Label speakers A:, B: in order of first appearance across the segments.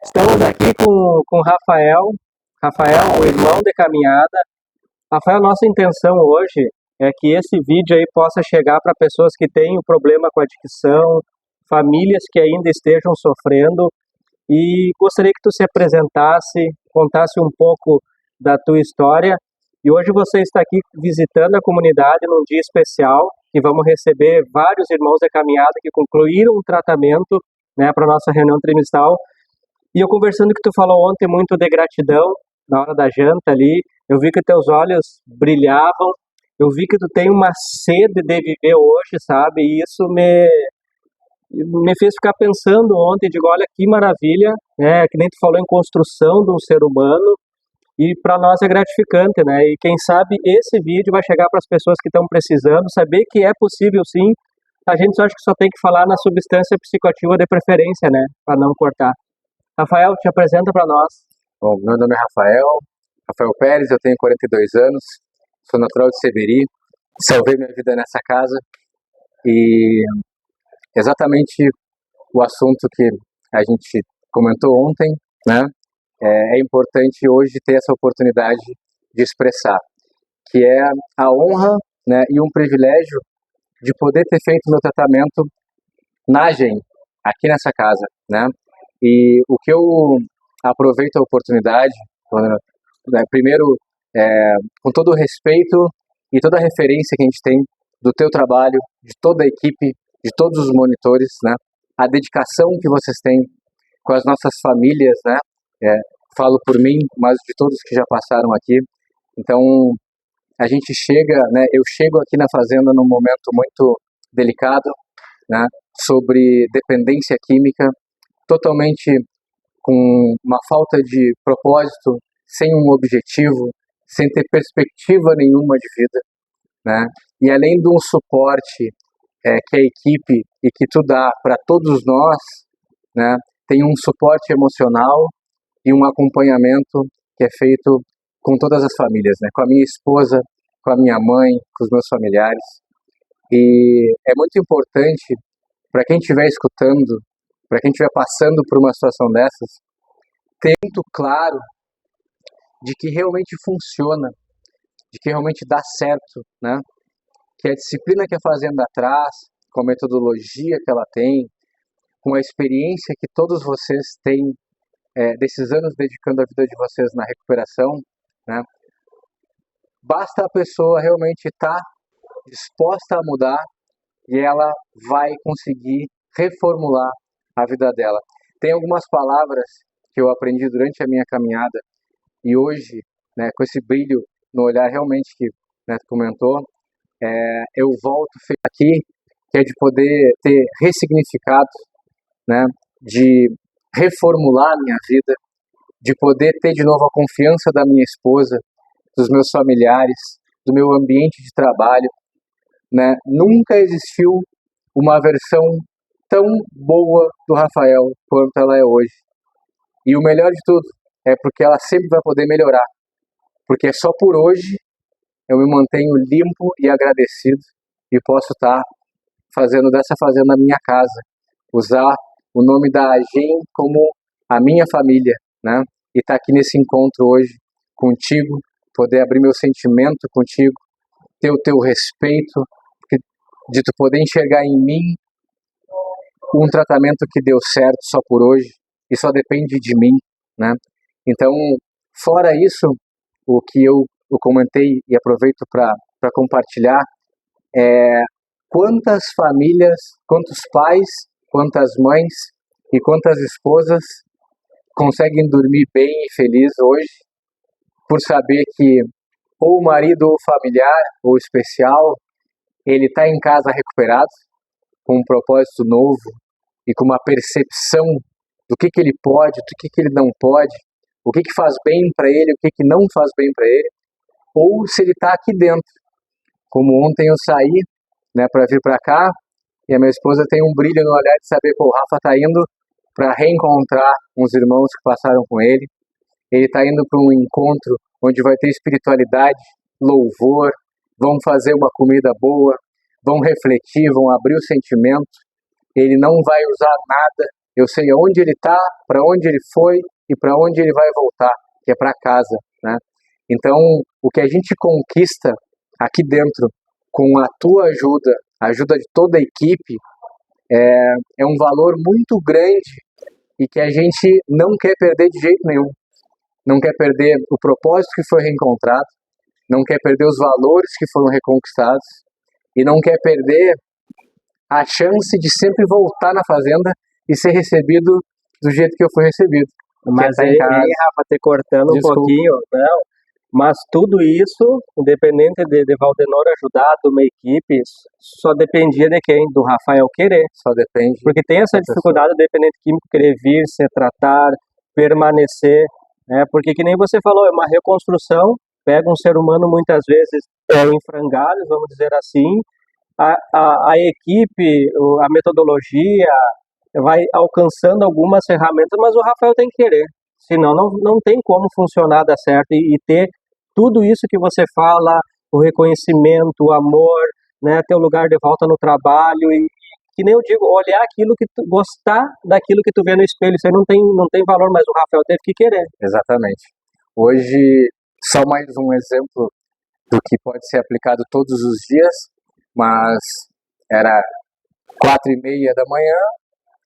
A: Estamos aqui com o Rafael, o irmão de caminhada. Rafael, nossa intenção hoje é que esse vídeo aí possa chegar para pessoas que têm o problema com a adicção, famílias que ainda estejam sofrendo, e gostaria que tu se apresentasse, contasse um pouco da tua história. E hoje você está aqui visitando a comunidade num dia especial, que vamos receber vários irmãos de caminhada que concluíram o tratamento, né, para a nossa reunião trimestral. E eu conversando que tu falou ontem muito de gratidão na hora da janta ali, eu vi que teus olhos brilhavam, eu vi que tu tem uma sede de viver hoje, sabe? E isso me fez ficar pensando ontem, digo, olha que maravilha, né? Que nem tu falou em construção de um ser humano, e para nós é gratificante, né? E quem sabe esse vídeo vai chegar para as pessoas que estão precisando, saber que é possível sim. A gente só acha que só tem que falar na substância psicoativa de preferência, né? Para não cortar. Rafael, te apresenta para nós.
B: Bom, meu nome é Rafael Pérez, eu tenho 42 anos, sou natural de Seberi, salvei minha vida nessa casa e exatamente o assunto que a gente comentou ontem, né? É importante hoje ter essa oportunidade de expressar, que é a honra, né, e um privilégio de poder ter feito meu tratamento na GEM, aqui nessa casa, né? E o que eu aproveito a oportunidade, primeiro, com todo o respeito e toda a referência que a gente tem do teu trabalho, de toda a equipe, de todos os monitores, né? A dedicação que vocês têm com as nossas famílias, né? Falo por mim, mas de todos que já passaram aqui. Então, a gente chega, né? Eu chego aqui na fazenda num momento muito delicado, né? Sobre dependência química, totalmente com uma falta de propósito, sem um objetivo, sem ter perspectiva nenhuma de vida, né? E além de um suporte que a equipe e que tu dá para todos nós, né? Tem um suporte emocional e um acompanhamento que é feito com todas as famílias, né? Com a minha esposa, com a minha mãe, com os meus familiares. E é muito importante para quem estiver escutando, para quem estiver passando por uma situação dessas, ter muito claro de que realmente funciona, de que realmente dá certo, né? Que a disciplina que a fazenda traz, com a metodologia que ela tem, com a experiência que todos vocês têm desses anos dedicando a vida de vocês na recuperação, né? Basta a pessoa realmente estar disposta a mudar e ela vai conseguir reformular a vida dela. Tem algumas palavras que eu aprendi durante a minha caminhada e hoje, né, com esse brilho no olhar realmente que, né, tu comentou, eu volto aqui, que é de poder ter ressignificado, né, de reformular a minha vida, de poder ter de novo a confiança da minha esposa, dos meus familiares, do meu ambiente de trabalho, né? Nunca existiu uma versão tão boa do Rafael quanto ela é hoje. E o melhor de tudo é porque ela sempre vai poder melhorar, porque só por hoje eu me mantenho limpo e agradecido e posso estar fazendo dessa fazenda a minha casa, usar o nome da AGEM como a minha família, né? E estar aqui nesse encontro hoje contigo, poder abrir meu sentimento contigo, ter o teu respeito, de tu poder enxergar em mim um tratamento que deu certo só por hoje e só depende de mim, né? Então, fora isso, o que eu comentei e aproveito para compartilhar é quantas famílias, quantos pais, quantas mães e quantas esposas conseguem dormir bem e feliz hoje por saber que ou o marido ou familiar ou especial, ele está em casa recuperado, com um propósito novo e com uma percepção do que ele pode, do que ele não pode, o que faz bem para ele, o que não faz bem para ele, ou se ele está aqui dentro. Como ontem eu saí, né, para vir para cá, e a minha esposa tem um brilho no olhar de saber que o Rafa está indo para reencontrar uns irmãos que passaram com ele. Ele está indo para um encontro onde vai ter espiritualidade, louvor, vão fazer uma comida boa, vão refletir, vão abrir o sentimento ele não vai usar nada, eu sei onde ele está, para onde ele foi e para onde ele vai voltar, que é para casa, né? Então, o que a gente conquista aqui dentro, com a tua ajuda, a ajuda de toda a equipe, é um valor muito grande e que a gente não quer perder de jeito nenhum. Não quer perder o propósito que foi reencontrado, não quer perder os valores que foram reconquistados e não quer perder a chance de sempre voltar na fazenda e ser recebido do jeito que eu fui recebido.
A: Mas aí, Rafa, te cortando um pouquinho, não. Mas tudo isso, independente de Valdenor ajudar, de uma equipe, só dependia de quem? Do Rafael querer.
B: Só depende.
A: Porque tem essa dificuldade do dependente químico querer vir, se tratar, permanecer, né? Porque que nem você falou, é uma reconstrução, pega um ser humano muitas vezes em frangalhos, vamos dizer assim, a equipe, a metodologia vai alcançando algumas ferramentas, mas o Rafael tem que querer, senão não tem como funcionar, dar certo e ter tudo isso que você fala, o reconhecimento, o amor, né, ter o lugar de volta no trabalho e, que nem eu digo, olhar aquilo que tu, gostar daquilo que tu vê no espelho, isso aí não tem valor, mas o Rafael teve que querer.
B: Exatamente. Hoje, só mais um exemplo do que pode ser aplicado todos os dias, mas era 4:30 da manhã,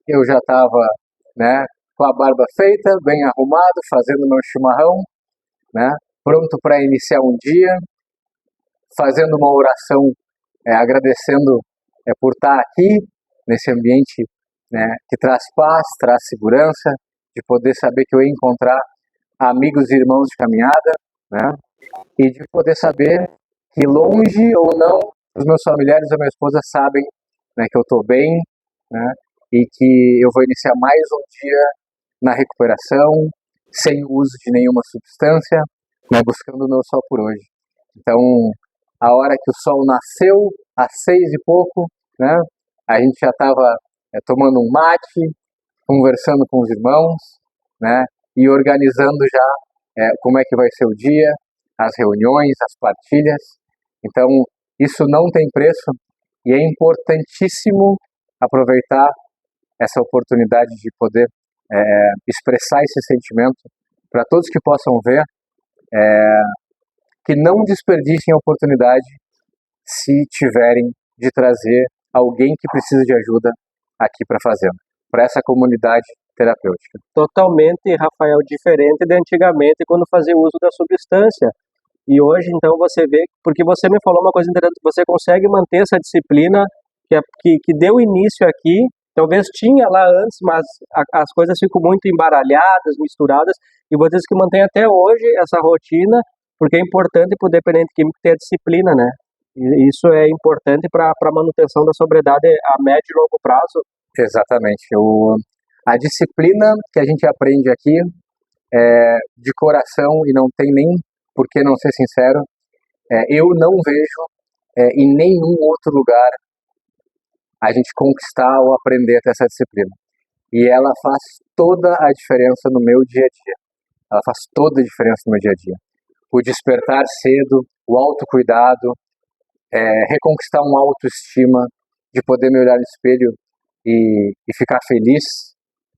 B: eu já estava, né, com a barba feita, bem arrumado, fazendo meu chimarrão, né, pronto para iniciar um dia, fazendo uma oração, agradecendo por estar aqui, nesse ambiente, né, que traz paz, traz segurança, de poder saber que eu ia encontrar amigos e irmãos de caminhada, né, e de poder saber que longe ou não, os meus familiares, a minha esposa sabem, né, que eu estou bem, né, e que eu vou iniciar mais um dia na recuperação, sem o uso de nenhuma substância, né, buscando o meu sol por hoje. Então, a hora que o sol nasceu, às 6 e pouco, né, a gente já estava tomando um mate, conversando com os irmãos, né, e organizando já como é que vai ser o dia, as reuniões, as partilhas. Então, isso não tem preço e é importantíssimo aproveitar essa oportunidade de poder expressar esse sentimento para todos que possam ver, que não desperdicem a oportunidade se tiverem de trazer alguém que precisa de ajuda aqui para a fazenda, para essa comunidade terapêutica.
A: Totalmente, Rafael, diferente de antigamente, quando fazia uso da substância. E hoje, então, você vê, porque você me falou uma coisa interessante, você consegue manter essa disciplina que deu início aqui, talvez tinha lá antes, mas as coisas ficam muito embaralhadas, misturadas, e você diz que mantém até hoje essa rotina, porque é importante para o dependente químico ter a disciplina, né? E isso é importante para a manutenção da sobriedade a médio e longo prazo.
B: Exatamente. A disciplina que a gente aprende aqui de coração, e não tem nem por que não ser sincero, eu não vejo em nenhum outro lugar a gente conquistar ou aprender a ter essa disciplina. E ela faz toda a diferença no meu dia a dia. Ela faz toda a diferença no meu dia a dia. O despertar cedo, o autocuidado, reconquistar uma autoestima, de poder me olhar no espelho e ficar feliz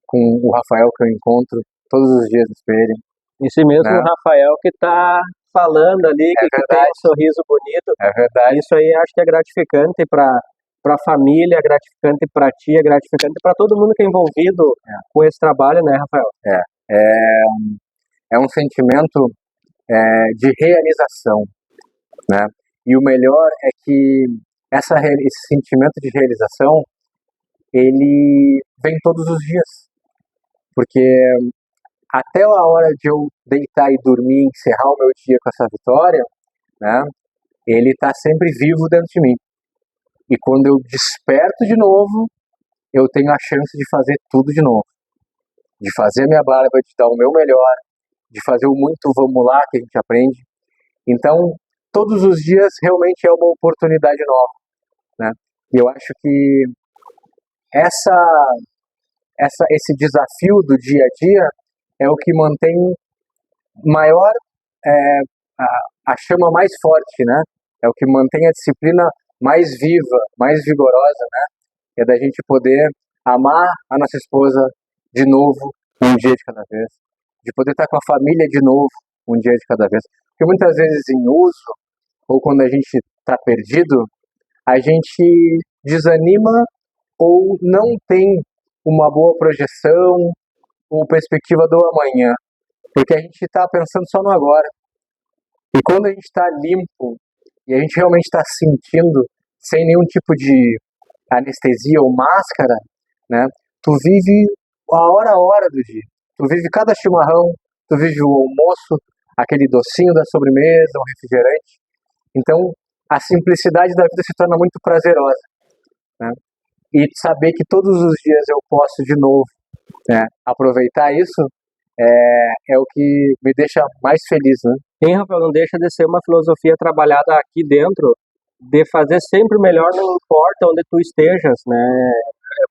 B: com o Rafael que eu encontro todos os dias no espelho.
A: Esse mesmo, né? Rafael que está falando ali, que tem um sorriso bonito.
B: É verdade.
A: Isso aí acho que é gratificante para a família, é gratificante para ti, é gratificante para todo mundo que é envolvido com esse trabalho, né, Rafael?
B: É um sentimento de realização, né? E o melhor é que esse sentimento de realização, ele vem todos os dias. Porque até a hora de eu deitar e dormir, encerrar o meu dia com essa vitória, né, ele está sempre vivo dentro de mim. E quando eu desperto de novo, eu tenho a chance de fazer tudo de novo. De fazer a minha barba, de dar o meu melhor, de fazer o muito vamos lá que a gente aprende. Então, todos os dias realmente é uma oportunidade nova, né? E eu acho que esse desafio do dia a dia é o que mantém maior, a chama mais forte, né? É o que mantém a disciplina mais viva, mais vigorosa, né? é da gente poder amar a nossa esposa de novo, um dia de cada vez, de poder estar com a família de novo, um dia de cada vez. Porque muitas vezes em uso, ou quando a gente está perdido, a gente desanima ou não tem uma boa projeção ou perspectiva do amanhã, porque a gente está pensando só no agora. E quando a gente está limpo e a gente realmente está sentindo sem nenhum tipo de anestesia ou máscara, né? Tu vive a hora do dia. Tu vive cada chimarrão, tu vive o almoço, aquele docinho da sobremesa, um refrigerante. Então, a simplicidade da vida se torna muito prazerosa, né? E saber que todos os dias eu posso de novo, né, aproveitar isso é o que me deixa mais feliz, né?
A: Sim, Rafael, não deixa de ser uma filosofia trabalhada aqui dentro, de fazer sempre o melhor, não importa onde tu estejas, né?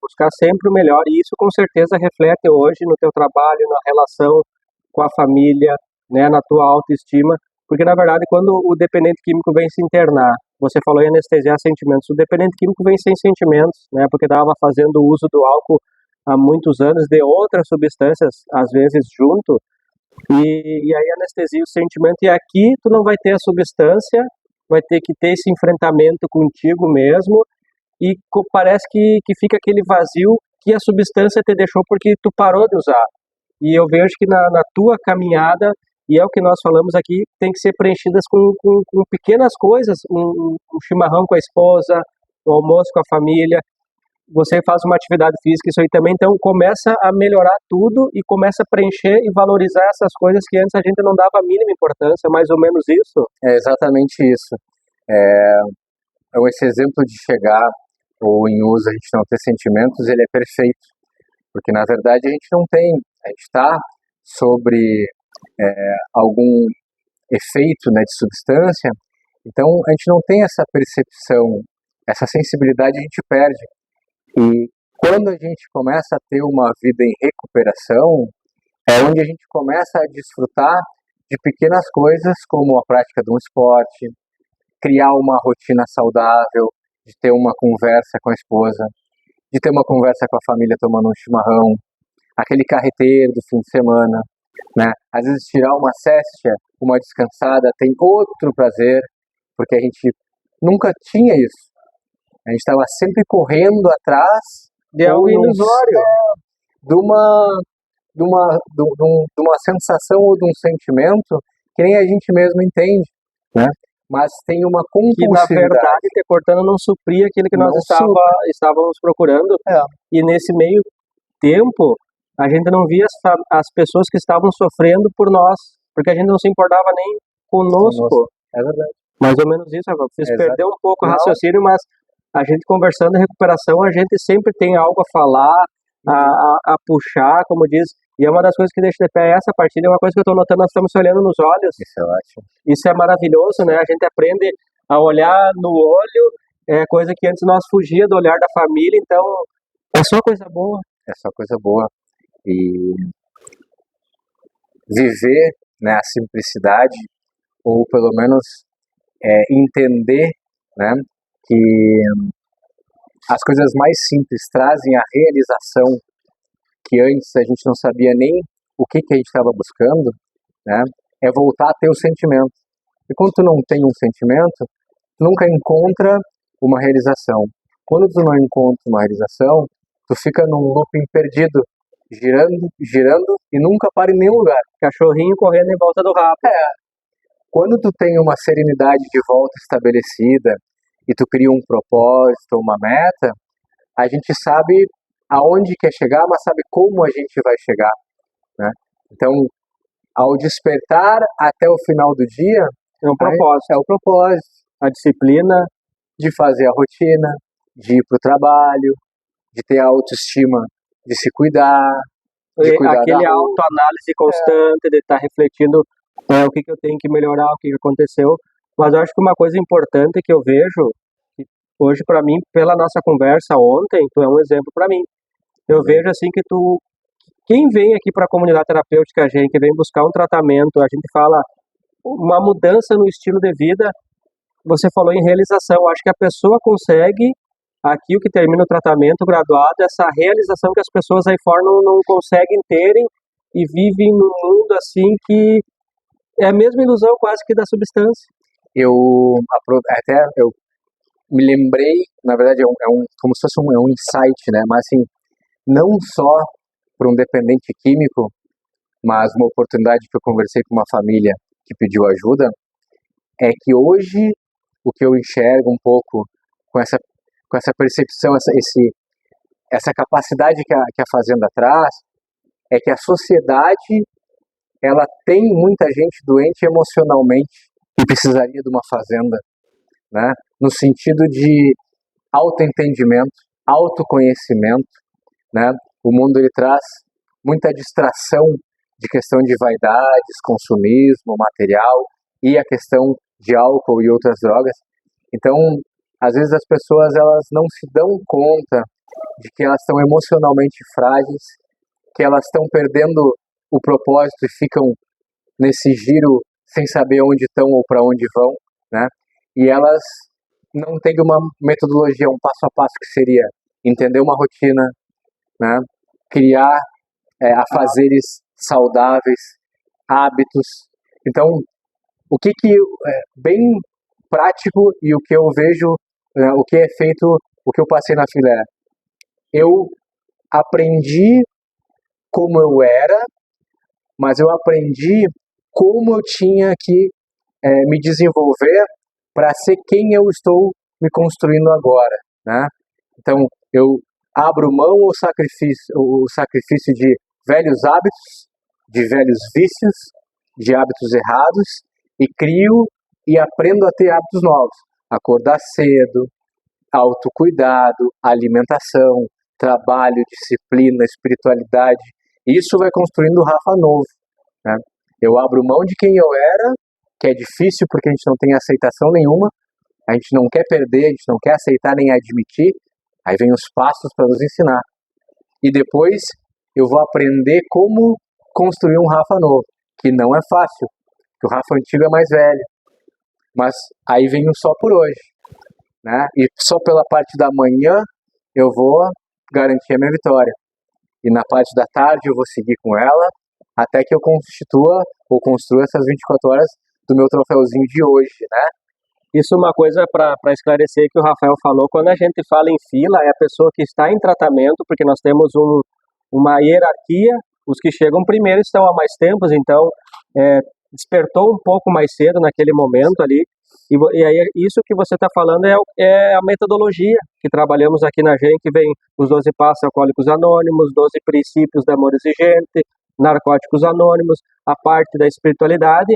A: Buscar sempre o melhor, e isso com certeza reflete hoje no teu trabalho, na relação com a família, né, na tua autoestima, porque na verdade quando o dependente químico vem se internar, você falou em anestesiar sentimentos, o dependente químico vem sem sentimentos, né, porque estava fazendo uso do álcool há muitos anos, de outras substâncias, às vezes junto, e aí anestesia o sentimento, e aqui tu não vai ter a substância, vai ter que ter esse enfrentamento contigo mesmo, e parece que fica aquele vazio que a substância te deixou porque tu parou de usar. E eu vejo que na tua caminhada, e é o que nós falamos aqui, tem que ser preenchidas com pequenas coisas, um chimarrão com a esposa, um almoço com a família, você faz uma atividade física, isso aí também, então começa a melhorar tudo e começa a preencher e valorizar essas coisas que antes a gente não dava a mínima importância, mais ou menos isso.
B: É exatamente isso. Esse exemplo de chegar ou em uso a gente não ter sentimentos, ele é perfeito, porque na verdade a gente não tem, a gente está sobre algum efeito, né, de substância, então a gente não tem essa percepção, essa sensibilidade a gente perde. E quando a gente começa a ter uma vida em recuperação, é onde a gente começa a desfrutar de pequenas coisas, como a prática de um esporte, criar uma rotina saudável, de ter uma conversa com a esposa, de ter uma conversa com a família tomando um chimarrão, aquele carreteiro do fim de semana, né? Às vezes tirar uma séstia, uma descansada, tem outro prazer, porque a gente nunca tinha isso. A gente estava sempre correndo atrás
A: de algo ilusório,
B: de uma sensação ou de um sentimento que nem a gente mesmo entende, né? Mas tem uma compulsividade.
A: Que na verdade, te cortando, não supria aquilo que nós estávamos procurando. E nesse meio tempo, a gente não via as pessoas que estavam sofrendo por nós, porque a gente não se importava nem conosco.
B: É verdade.
A: Mais ou menos isso, agora. Fiz perder um pouco o raciocínio, mas a gente conversando em recuperação, a gente sempre tem algo a falar, a puxar, como diz. E é uma das coisas que deixa de pé essa partilha, é uma coisa que eu estou notando, nós estamos se olhando nos olhos.
B: Isso é ótimo.
A: Isso é maravilhoso, né? A gente aprende a olhar no olho, coisa que antes nós fugia do olhar da família, então é só coisa boa.
B: É só coisa boa. E viver, né, a simplicidade, ou pelo menos entender, né, que as coisas mais simples trazem a realização que antes a gente não sabia nem o que a gente estava buscando, né, é voltar a ter o sentimento. E quando tu não tem um sentimento, tu nunca encontra uma realização. Quando tu não encontra uma realização, tu fica num looping perdido, girando e nunca para em nenhum lugar.
A: Cachorrinho correndo em volta do rabo.
B: Quando tu tem uma serenidade de volta estabelecida e tu cria um propósito, uma meta, a gente sabe aonde quer chegar, mas sabe como a gente vai chegar, né? Então, ao despertar até o final do dia,
A: é um propósito.
B: É o propósito.
A: A disciplina
B: de fazer a rotina, de ir para o trabalho, de ter a autoestima, de se cuidar, de cuidar
A: aquele autoanálise constante, de estar refletindo o que eu tenho que melhorar, o que aconteceu. Mas eu acho que uma coisa importante que eu vejo, que hoje para mim, pela nossa conversa ontem, tu é um exemplo para mim. Eu vejo assim que quem vem aqui para a comunidade terapêutica, que vem buscar um tratamento, a gente fala uma mudança no estilo de vida, você falou em realização, acho que a pessoa consegue aqui o que termina o tratamento graduado é essa realização que as pessoas aí fora não conseguem terem e vivem num mundo assim que é a mesma ilusão quase que da substância.
B: Eu me lembrei, na verdade, como se fosse um insight, né? Mas assim, não só para um dependente químico, mas uma oportunidade que eu conversei com uma família que pediu ajuda, é que hoje o que eu enxergo um pouco com essa percepção, essa capacidade que a Fazenda traz, é que a sociedade ela tem muita gente doente emocionalmente que precisaria de uma fazenda, né? No sentido de autoentendimento, autoconhecimento, né? O mundo ele traz muita distração de questão de vaidades, consumismo, material e a questão de álcool e outras drogas. Então, às vezes as pessoas elas não se dão conta de que elas estão emocionalmente frágeis, que elas estão perdendo o propósito e ficam nesse giro sem saber onde estão ou para onde vão, né? E elas não têm uma metodologia, um passo a passo que seria entender uma rotina, né? Criar afazeres saudáveis, hábitos. Então, o que é bem prático e o que eu vejo, o que é feito, o que eu passei na fila é, eu aprendi como eu era, mas eu aprendi como eu tinha que me desenvolver para ser quem eu estou me construindo agora, né? Então, eu abro mão o sacrifício de velhos hábitos, de velhos vícios, de hábitos errados, e crio e aprendo a ter hábitos novos. Acordar cedo, autocuidado, alimentação, trabalho, disciplina, espiritualidade. Isso vai construindo o Rafa novo, né? Eu abro mão de quem eu era, que é difícil porque a gente não tem aceitação nenhuma, a gente não quer perder, a gente não quer aceitar nem admitir, aí vem os passos para nos ensinar. E depois eu vou aprender como construir um Rafa novo, que não é fácil, porque o Rafa antigo é mais velho. Mas aí vem o só por hoje, né? E só pela parte da manhã eu vou garantir a minha vitória. E na parte da tarde eu vou seguir com ela, até que eu construa essas 24 horas do meu troféuzinho de hoje, né?
A: Isso é uma coisa para esclarecer que o Rafael falou, quando a gente fala em fila, é a pessoa que está em tratamento, porque nós temos uma hierarquia, os que chegam primeiro estão há mais tempos, então despertou um pouco mais cedo naquele momento ali, e aí isso que você está falando é a metodologia que trabalhamos aqui na GEM, que vem os 12 Passos Alcoólicos Anônimos, 12 Princípios da Amor Exigente, Narcóticos Anônimos, a parte da espiritualidade,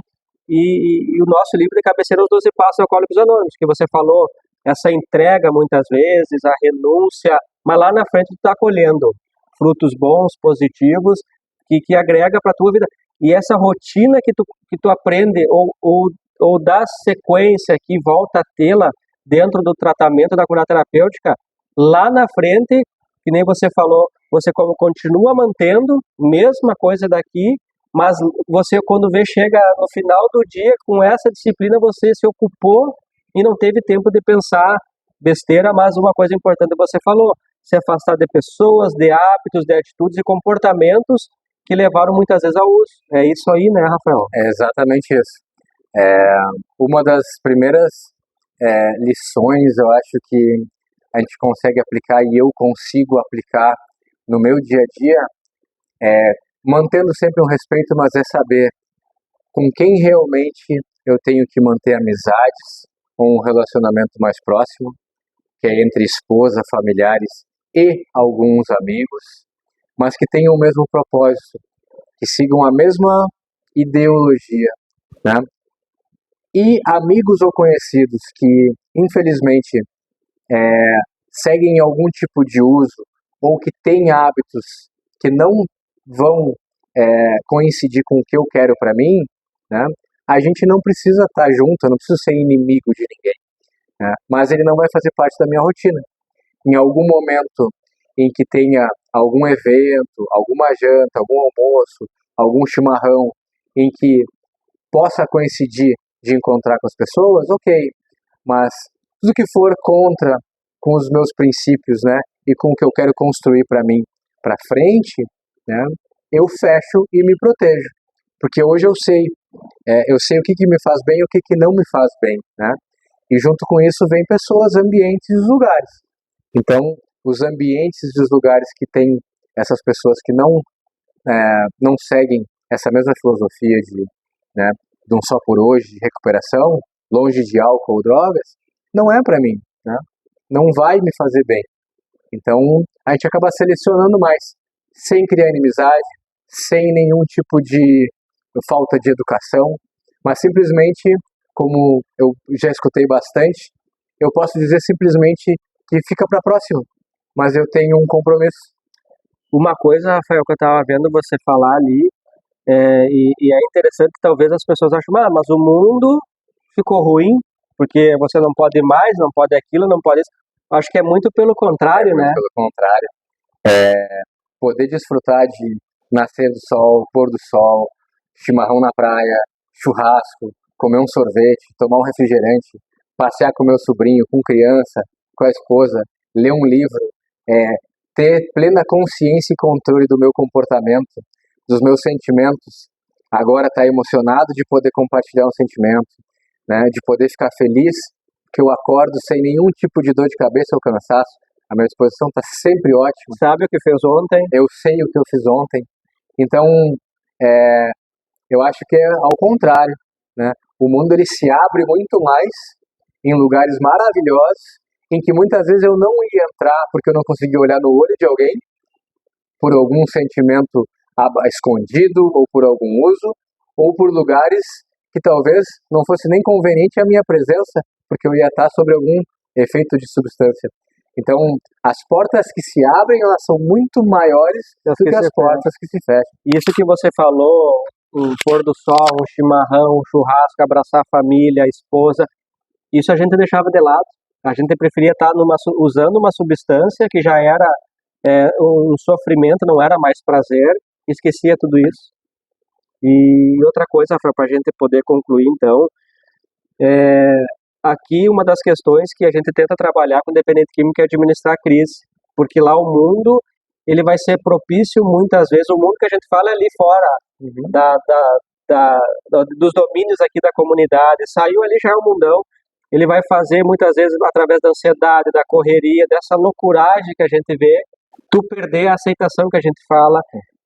A: e o nosso livro de cabeceira, os 12 Passos Alcoólicos Anônimos, que você falou, essa entrega muitas vezes, a renúncia, mas lá na frente tu está colhendo frutos bons, positivos, que agrega para a tua vida. E essa rotina que tu aprende ou dá sequência que volta a tê-la dentro do tratamento da cura terapêutica, lá na frente, que nem você falou, você continua mantendo, mesma coisa daqui, mas você, quando chega no final do dia, com essa disciplina, você se ocupou e não teve tempo de pensar besteira, mas uma coisa importante você falou, se afastar de pessoas, de hábitos, de atitudes e comportamentos que levaram muitas vezes ao uso. É isso aí, né, Rafael?
B: É exatamente isso. Uma das primeiras lições, eu acho que a gente consegue aplicar e eu consigo aplicar no meu dia a dia, mantendo sempre um respeito, mas é saber com quem realmente eu tenho que manter amizades, um relacionamento mais próximo, que é entre esposa, familiares e alguns amigos, mas que tenham o mesmo propósito, que sigam a mesma ideologia, né? E amigos ou conhecidos que, infelizmente, seguem algum tipo de uso ou que têm hábitos que não vão coincidir com o que eu quero para mim, né? A gente não precisa estar junto, eu não preciso ser inimigo de ninguém, né? Mas ele não vai fazer parte da minha rotina. Em algum momento em que tenha algum evento, alguma janta, algum almoço, algum chimarrão, em que possa coincidir de encontrar com as pessoas, ok, mas tudo que for contra com os meus princípios, né, e com o que eu quero construir para mim para frente, né, eu fecho e me protejo, porque hoje eu sei o que me faz bem e o que não me faz bem, né, e junto com isso vem pessoas, ambientes e lugares. Então, os ambientes e os lugares que têm essas pessoas que não seguem essa mesma filosofia né, de um só por hoje, de recuperação, longe de álcool ou drogas, não é para mim, né? Não vai me fazer bem. Então, a gente acaba selecionando mais, sem criar inimizade, sem nenhum tipo de falta de educação, mas simplesmente, como eu já escutei bastante, eu posso dizer simplesmente que fica para a próxima, mas eu tenho um compromisso.
A: Uma coisa, Rafael, que eu estava vendo você falar ali, e é interessante que talvez as pessoas achem, mas o mundo ficou ruim, porque você não pode mais, não pode aquilo, não pode isso. Acho que é muito pelo contrário, né?
B: Pelo contrário. Poder desfrutar de nascer do sol, pôr do sol, chimarrão na praia, churrasco, comer um sorvete, tomar um refrigerante, passear com meu sobrinho, com criança, com a esposa, ler um livro, ter plena consciência e controle do meu comportamento, dos meus sentimentos, agora estar emocionado de poder compartilhar um sentimento, né, de poder ficar feliz que eu acordo sem nenhum tipo de dor de cabeça ou cansaço, a minha disposição está sempre ótima.
A: Sabe o que fez ontem?
B: Eu sei o que eu fiz ontem. Então, eu acho que é ao contrário, né? O mundo ele se abre muito mais em lugares maravilhosos, em que muitas vezes eu não ia entrar porque eu não conseguia olhar no olho de alguém, por algum sentimento escondido, ou por algum uso, ou por lugares que talvez não fosse nem conveniente a minha presença, porque eu ia estar sobre algum efeito de substância. Então, as portas que se abrem, elas são muito maiores do que as portas que se fecham.
A: Isso que você falou, um pôr do sol, um chimarrão, um churrasco, abraçar a família, a esposa, isso a gente deixava de lado. A gente preferia estar usando uma substância que já era um sofrimento, não era mais prazer, esquecia tudo isso. E outra coisa, para a gente poder concluir, então, aqui uma das questões que a gente tenta trabalhar com o dependente químico é administrar a crise, porque lá o mundo ele vai ser propício muitas vezes, o mundo que a gente fala é ali fora, dos domínios aqui da comunidade, saiu ali já é o mundão, ele vai fazer muitas vezes através da ansiedade, da correria, dessa loucuragem que a gente vê, tu perder a aceitação que a gente fala,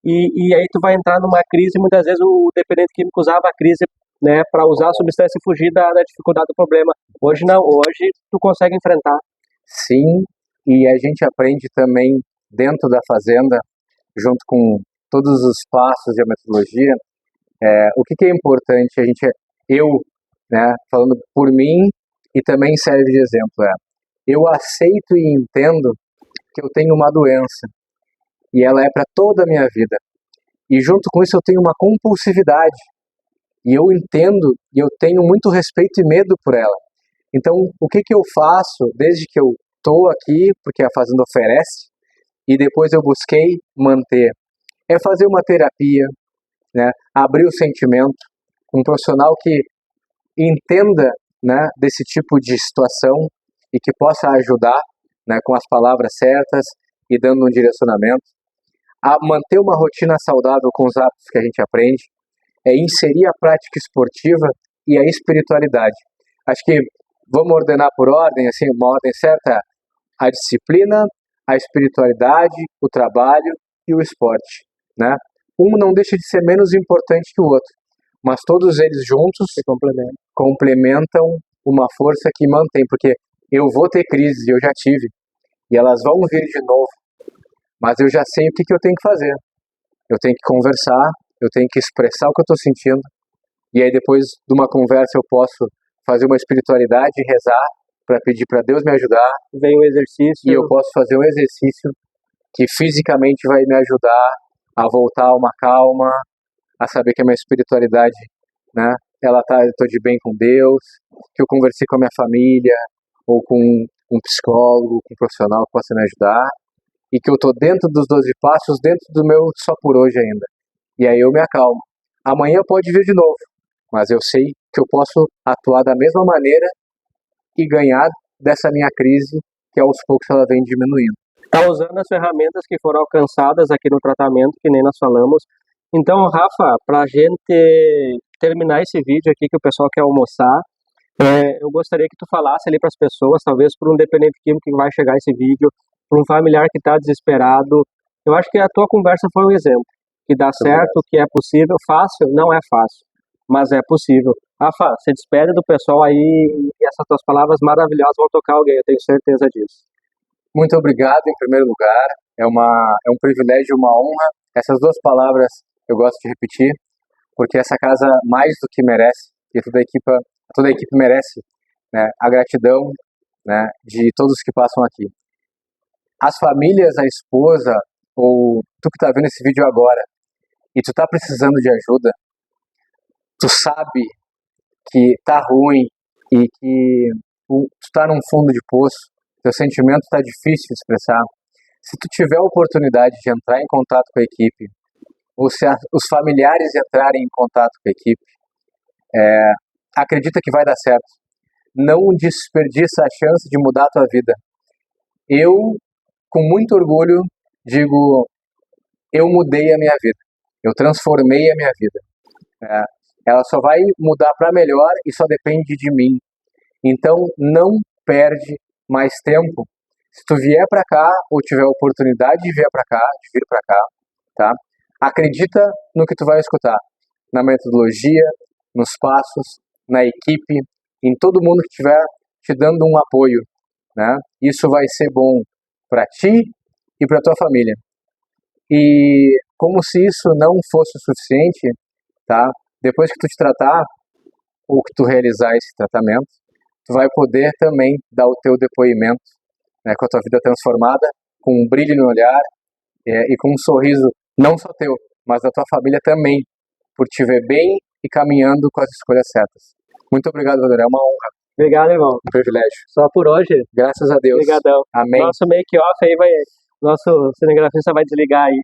A: e aí tu vai entrar numa crise, muitas vezes o dependente químico usava a crise, né, para usar a substância e fugir da dificuldade do problema. Hoje não, hoje tu consegue enfrentar.
B: Sim, e a gente aprende também dentro da fazenda, junto com todos os passos e a metodologia, o que é importante, eu, né, falando por mim e também serve de exemplo, eu aceito e entendo que eu tenho uma doença e ela é para toda a minha vida. E junto com isso eu tenho uma compulsividade e eu entendo e eu tenho muito respeito e medo por ela. Então, o que eu faço desde que eu estou aqui, porque a fazenda oferece, e depois eu busquei manter, é fazer uma terapia, né, abrir o sentimento, um profissional que entenda, né, desse tipo de situação e que possa ajudar, né, com as palavras certas e dando um direcionamento, a manter uma rotina saudável com os hábitos que a gente aprende, inserir a prática esportiva e a espiritualidade. Acho que vamos ordenar por ordem, assim, uma ordem certa, a disciplina, a espiritualidade, o trabalho e o esporte, né? Um não deixa de ser menos importante que o outro, mas todos eles juntos se complementam uma força que mantém, porque eu vou ter crises, eu já tive, e elas vão vir de novo, mas eu já sei o que eu tenho que fazer. Eu tenho que conversar, eu tenho que expressar o que eu estou sentindo, e aí depois de uma conversa eu posso fazer uma espiritualidade e rezar para pedir para Deus me ajudar.
A: Vem o exercício.
B: E eu posso fazer um exercício que fisicamente vai me ajudar a voltar a uma calma, a saber que a minha espiritualidade, né, eu estou de bem com Deus, que eu conversei com a minha família, ou com um psicólogo, com um profissional que possa me ajudar, e que eu estou dentro dos 12 passos, dentro do meu só por hoje ainda. E aí eu me acalmo. Amanhã pode vir de novo, mas eu sei que eu posso atuar da mesma maneira e ganhar dessa minha crise que aos poucos ela vem diminuindo.
A: Está usando as ferramentas que foram alcançadas aqui no tratamento, que nem nós falamos. Então, Rafa, para a gente terminar esse vídeo aqui, que o pessoal quer almoçar, eu gostaria que tu falasse ali para as pessoas, talvez para um dependente químico que vai chegar esse vídeo, para um familiar que está desesperado. Eu acho que a tua conversa foi um exemplo, que dá certo, que é possível. Fácil? Não é fácil, mas é possível. Rafa, se despede do pessoal aí e essas tuas palavras maravilhosas vão tocar alguém, eu tenho certeza disso.
B: Muito obrigado em primeiro lugar, é um privilégio, uma honra. Essas duas palavras eu gosto de repetir, porque essa casa mais do que merece, e toda a equipe merece, né, a gratidão, né, de todos que passam aqui. As famílias, a esposa, ou tu que está vendo esse vídeo agora, e tu está precisando de ajuda, tu sabe que tá ruim e que tu está num fundo de poço, teu sentimento está difícil de expressar. Se tu tiver a oportunidade de entrar em contato com a equipe, ou se os familiares entrarem em contato com a equipe, acredita que vai dar certo. Não desperdiça a chance de mudar a tua vida. Eu, com muito orgulho, digo, eu mudei a minha vida. Eu transformei a minha vida. Ela só vai mudar para melhor e só depende de mim. Então, não perde mais tempo. Se tu vier para cá, ou tiver a oportunidade de vir para cá, tá? Acredita no que tu vai escutar. Na metodologia, nos passos, na equipe, em todo mundo que estiver te dando um apoio, né? Isso vai ser bom para ti e para tua família. E como se isso não fosse o suficiente, tá? Depois que tu te tratar, ou que tu realizar esse tratamento, tu vai poder também dar o teu depoimento, né, com a tua vida transformada, com um brilho no olhar e com um sorriso, não só teu, mas da tua família também, por te ver bem e caminhando com as escolhas certas. Muito obrigado, Vanderlei, é uma honra.
A: Obrigado, irmão.
B: Um privilégio.
A: Só por hoje.
B: Graças a Deus.
A: Obrigadão.
B: Amém.
A: Nosso make-off aí nosso cinegrafista vai desligar aí.